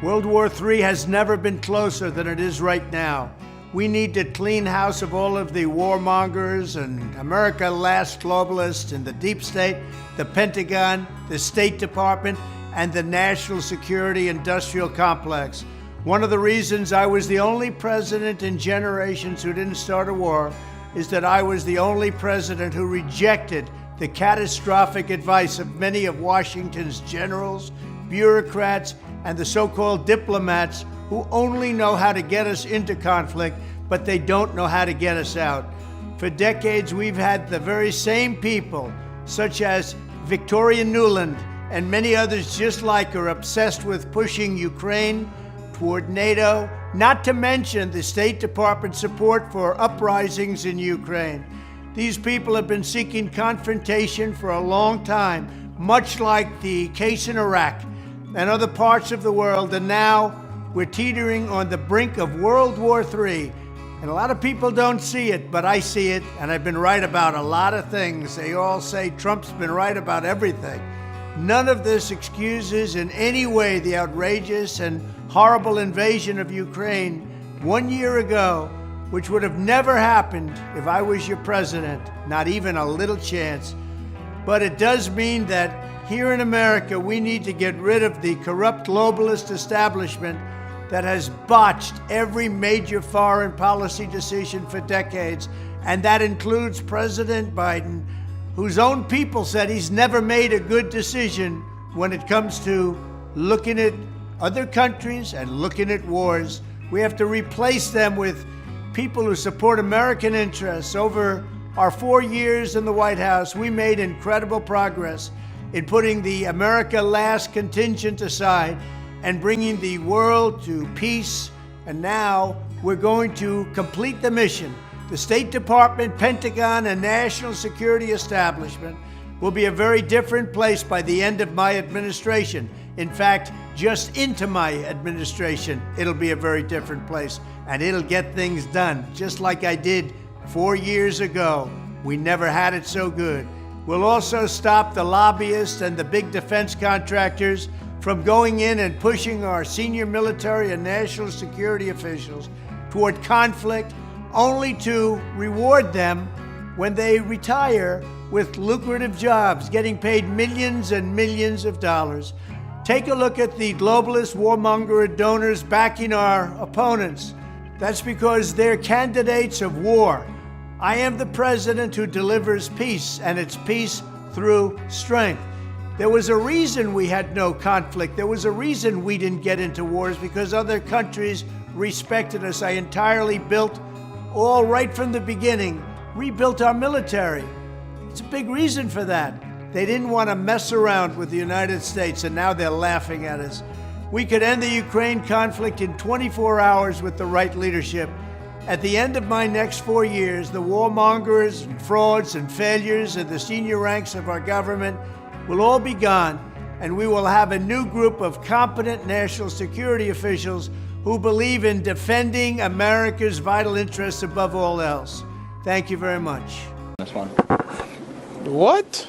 World War III has never been closer than it is right now. We need to clean house of all of the warmongers and America last globalists in the deep state, the Pentagon, the State Department, and the national security industrial complex. One of the reasons I was the only president in generations who didn't start a war is that I was the only president who rejected the catastrophic advice of many of Washington's generals, bureaucrats, and the so-called diplomats who only know how to get us into conflict, but they don't know how to get us out. For decades, we've had the very same people, such as Victoria Nuland and many others just like her, obsessed with pushing Ukraine toward NATO, not to mention the State Department support for uprisings in Ukraine. These people have been seeking confrontation for a long time, much like the case in Iraq and other parts of the world, and now we're teetering on the brink of World War III. And a lot of people don't see it, but I see it, and I've been right about a lot of things. They all say Trump's been right about everything. None of this excuses in any way the outrageous and horrible invasion of Ukraine 1 year ago, which would have never happened if I was your president, not even a little chance. But it does mean that here in America, we need to get rid of the corrupt globalist establishment that has botched every major foreign policy decision for decades. And that includes President Biden, whose own people said he's never made a good decision when it comes to looking at other countries and looking at wars. We have to replace them with people who support American interests. Over our 4 years in the White House, we made incredible progress in putting the America Last contingent aside and bringing the world to peace. And now we're going to complete the mission. The State Department, Pentagon, and national security establishment will be a very different place by the end of my administration. In fact, just into my administration, it'll be a very different place, and it'll get things done, just like I did 4 years ago. We never had it so good. We'll also stop the lobbyists and the big defense contractors from going in and pushing our senior military and national security officials toward conflict, only to reward them when they retire with lucrative jobs, getting paid millions and millions of dollars. Take a look at the globalist warmonger donors backing our opponents. That's because they're candidates of war. I am the president who delivers peace, and it's peace through strength. There was a reason we had no conflict. There was a reason we didn't get into wars, because other countries respected us. I entirely built, all right from the beginning, rebuilt our military. It's a big reason for that. They didn't want to mess around with the United States, and now they're laughing at us. We could end the Ukraine conflict in 24 hours with the right leadership. At the end of my next 4 years, the warmongers and frauds and failures in the senior ranks of our government will all be gone, and we will have a new group of competent national security officials who believe in defending America's vital interests above all else. Thank you very much. This one. What?